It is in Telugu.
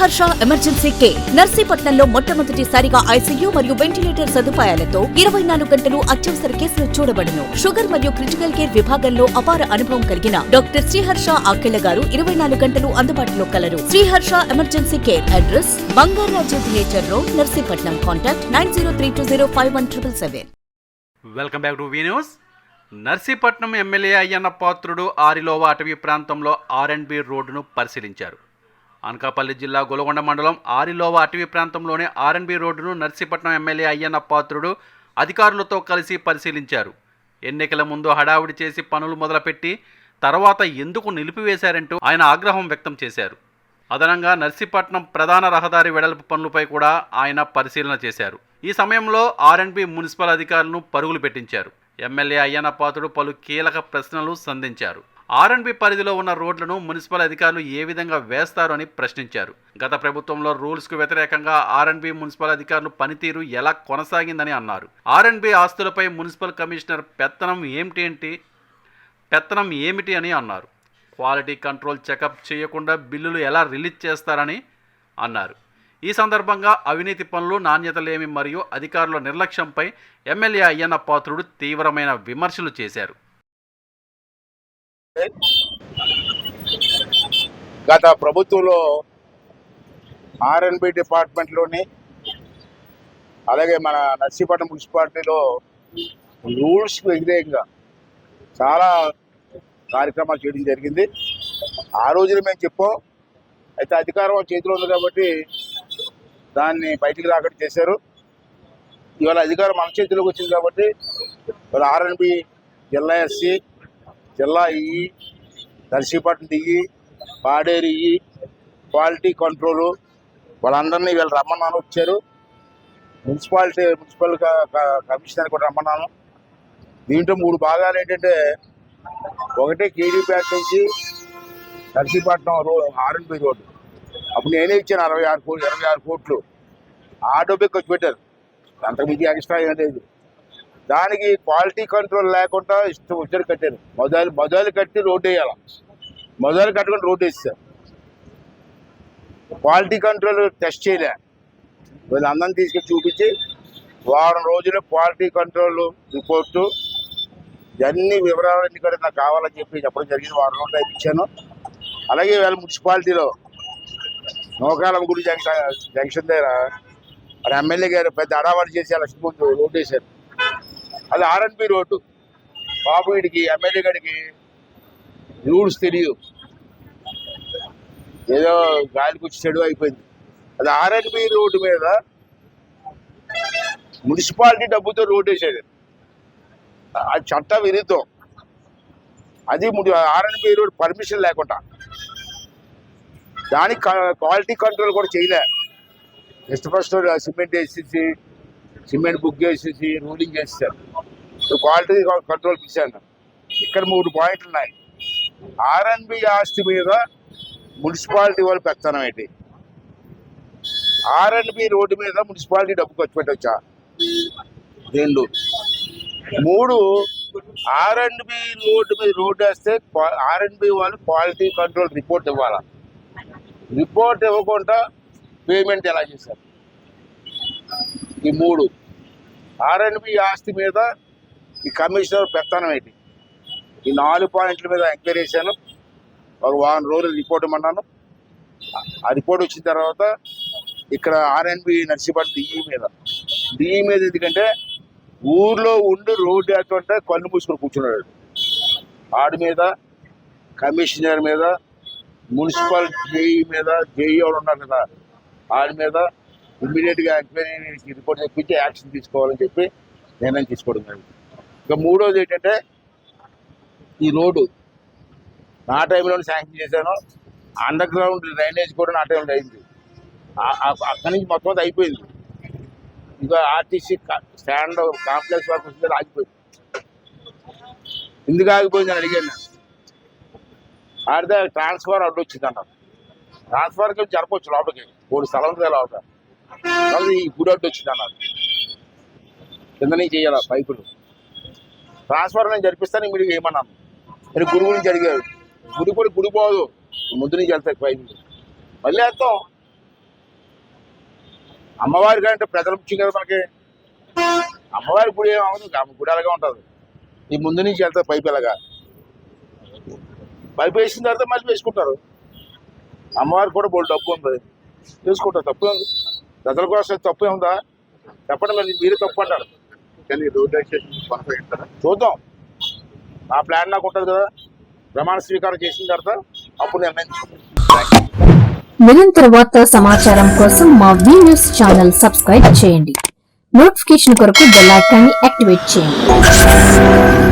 శ్రీహర్ష ఎమర్జెన్సీ కేర్ నర్సీపట్నంలో మొట్టమొదటిసారిగా ఐసీయూ మరియు వెంటిలేటర్ సదుపాయాలతో 24 గంటలు అత్యవసర కేసులు చూడబడును. షుగర్ మరియు క్రిటికల్ కేర్ విభాగంలో అపార అనుభవం కలిగిన డాక్టర్ శ్రీహర్ష ఆకెళ్ల గారు 24 గంటలు అందుబాటులో కలరు. Sriharsha emergency care address Bangaraju theatre road, Narsipatnam. Contact 9032051777. Welcome back to V news. Narsipatnam MLA Ayyanna Patrudu Arilova అటవీ ప్రాంతంలో R&B రోడ్డును పరిశీలించారు. అనకాపల్లి జిల్లా గొలగొండ మండలం ఆరిలోవ అటవీ ప్రాంతంలోని R&B రోడ్డును నర్సీపట్నం ఎమ్మెల్యే అయ్యన్న పాత్రుడు అధికారులతో కలిసి పరిశీలించారు. ఎన్నికల ముందు హడావుడి చేసి పనులు మొదలుపెట్టి తర్వాత ఎందుకు నిలిపివేశారంటూ ఆయన ఆగ్రహం వ్యక్తం చేశారు. అదనంగా నర్సీపట్నం ప్రధాన రహదారి వెడల్పు పనులపై కూడా ఆయన పరిశీలన చేశారు. ఈ సమయంలో R&B మున్సిపల్ అధికారులను పరుగులు పెట్టించారు. ఎమ్మెల్యే అయ్యన్న పాత్రుడు పలు కీలక ప్రశ్నలు సంధించారు. R&B పరిధిలో ఉన్న రోడ్లను మున్సిపల్ అధికారులు ఏ విధంగా వేస్తారు అని ప్రశ్నించారు. గత ప్రభుత్వంలో రూల్స్కు వ్యతిరేకంగా R&B మున్సిపల్ అధికారులు పనితీరు ఎలా కొనసాగిందని అన్నారు. R&B ఆస్తులపై మున్సిపల్ కమిషనర్ పెత్తనం ఏమిటి అని అన్నారు. క్వాలిటీ కంట్రోల్ చెకప్ చేయకుండా బిల్లులు ఎలా రిలీజ్ చేస్తారని అన్నారు. ఈ సందర్భంగా అవినీతి పనులు, నాణ్యత లేమి మరియు అధికారుల నిర్లక్ష్యంపై ఎమ్మెల్యే అయ్యన్న పాత్రుడు తీవ్రమైన విమర్శలు చేశారు. గత ప్రభుత్వంలో R&B డిపార్ట్మెంట్లోని అలాగే మన నర్సీపట్నం మున్సిపాలిటీలో రూల్స్కి వ్యతిరేకంగా చాలా కార్యక్రమాలు చేయడం జరిగింది. ఆ రోజున మేము చెప్పాం, అయితే అధికారం చేతిలో ఉంది కాబట్టి దాన్ని బయటికి రాకుండా చేశారు. ఇవాళ అధికారం మన చేతిలోకి వచ్చింది కాబట్టి ఇవాళ R&B జిల్లా ఎస్సీ, జిల్లా EE, Narsipatnam DE, Paderu EE, quality control వాళ్ళందరినీ వీళ్ళు రమ్మన్నాను, వచ్చారు. మున్సిపల్ కమిషనర్ కూడా రమ్మన్నాను. దీంట్లో 3 భాగాలు ఏంటంటే, ఒకటి కేడీపేట నుంచి నర్సీపట్నం R&B రోడ్డు. అప్పుడు నేనే ఇచ్చాను 26 కోట్లు. ఆటో బిక్ వచ్చి పెట్టారు, అంతకుమించి ఎక్స్ట్రా ఏం లేదు. దానికి క్వాలిటీ కంట్రోల్ లేకుండా ఇష్టం వచ్చారు కట్టారు. మొదలు కట్టి రోడ్డు వేయాలి, మొదలు కట్టుకుని రోడ్డు వేస్తారు. క్వాలిటీ కంట్రోల్ టెస్ట్ చేయలే. వీళ్ళు అందరిని తీసుకొని చూపించి వారం రోజుల్లో క్వాలిటీ కంట్రోల్ రిపోర్టు ఇవన్నీ వివరాలన్నీ కూడా నాకు కావాలని చెప్పి చెప్పడం జరిగింది. వారం రోజులు ఇప్పించాను. అలాగే వీళ్ళ మున్సిపాలిటీలో నోకాలం గుడి జంక్షన్ దగ్గర మరి ఎమ్మెల్యే గారు పెద్ద అడావాడి చేసి అలా ముందు రోడ్డు వేశారు. అది R&B రోడ్డు. బాబు వీడికి ఎమ్మెల్యే గారికి రూల్స్ తెలియదు, ఏదో గాలికి వచ్చి చెడు అయిపోయింది. అది R&B రోడ్డు మీద మున్సిపాలిటీ డబ్బుతో రోడ్డు వేసాడు. అది చట్ట విరుద్ధం. అది R&B రోడ్ పర్మిషన్ లేకుండా. దానికి క్వాలిటీ కంట్రోల్ కూడా చేయలే. ఫస్ట్ సిమెంట్ వేసేసి, సిమెంట్ బుక్ వేసేసి రూలింగ్ చేస్తారు. క్వాలిటీ కంట్రోల్ ఇచ్చాను. ఇక్కడ 3 పాయింట్లు ఉన్నాయి. R&B ఆస్తి మీద మున్సిపాలిటీ వాళ్ళు పెత్తనం ఏంటి? R&B రోడ్డు మీద మున్సిపాలిటీ డబ్బు ఖర్చు పెట్టవచ్చా? 2. 3, R&B రోడ్డు మీద రోడ్డు వేస్తే R&B వాళ్ళు క్వాలిటీ కంట్రోల్ రిపోర్ట్ ఇవ్వాలా? రిపోర్ట్ ఇవ్వకుండా పేమెంట్ ఎలా చేశారు? ఈ 3 R&B ఆస్తి మీద ఈ కమిషనర్ పెత్తనం ఏంటి? ఈ 4 పాయింట్ల మీద ఎంక్వైరీ చేశాను. ఒక వారం రోజులు రిపోర్ట్ ఇమ్మన్నాను. ఆ రిపోర్ట్ వచ్చిన తర్వాత ఇక్కడ R&B నర్సీపట్నం డిఈ మీద ఎందుకంటే ఊర్లో ఉండి రోడ్డు వేస్తుంటే కళ్ళు మూసుకొని కూర్చున్నాడు. ఆడి మీద, కమిషనర్ మీద, మున్సిపల్ జేఈ మీద, జేఈ ఎవరు ఉన్నారు కదా వాడి మీద ఇమ్మీడియట్గా ఎంక్వైరీ రిపోర్ట్ తెప్పించి యాక్షన్ తీసుకోవాలని చెప్పి నిర్ణయం తీసుకోవడం జరిగింది. ఇక 3వది ఏంటంటే, ఈ రోడ్డు నా టైంలోనే శాంక్షన్ చేశాను. అండర్ గ్రౌండ్ డ్రైనేజ్ కూడా నా టైంలో అయింది. అక్కడి నుంచి మొత్తం అయిపోయింది. ఇంకా ఆర్టీసీ స్టాండ్ కాంప్లెక్స్ వరకు వస్తే ఆగిపోయింది. ఎందుకు ఆగిపోయిందని అడిగాను నేను. ఆడితే ట్రాన్స్ఫర్ అడ్డు వచ్చింది అన్నారు. ట్రాన్స్ఫర్కి జరపవచ్చు లోపలికి, 3 స్థలం ఉంది లోపల. ఈ గుడి అడ్డు వచ్చింది అన్నారు. కింద నుంచి చేయాలి పైపులు. ట్రాన్స్ఫర్ నేను జరిపిస్తాను ఇమీడియట్గా ఏమన్నాను. నేను గుడి గురించి అడిగారు. గుడి పోదు, ముందు నుంచి వెళ్తాయి పైపులు. మళ్ళీ వేస్తాం. అమ్మవారి కంటే ప్రజల ముఖ్యం కదా మనకి. అమ్మవారి గుడి ఏమవుతుంది, గుడి అలాగే ఉంటుంది. ఈ ముందు నుంచి వెళ్తారు పైపు ఎలాగా, పైపు వేసిన తర్వాత మళ్ళీ వేసుకుంటారు. అమ్మవారికి కూడా బోల్ డబ్బు ఉంది, వేసుకుంటారు. తప్పు ఉంది, ప్రజల కోసం తప్పు ఉందా చెప్పండి. మరి మీరే తప్పు అంటారు. కానీ రోడ్ కొనసాగిస్తారా? చూద్దాం, ఆ ప్లాన్ నాకు ఉంటుంది కదా. ప్రమాణ స్వీకారం చేసిన తర్వాత అప్పుడు నిర్ణయించుకుంటాం. నిరంతర వార్తా సమాచారం కోసం మా వి న్యూస్ ఛానల్ సబ్స్క్రైబ్ చేయండి. నోటిఫికేషన్ కొరకు బెల్ ఐకాన్ని యాక్టివేట్ చేయండి.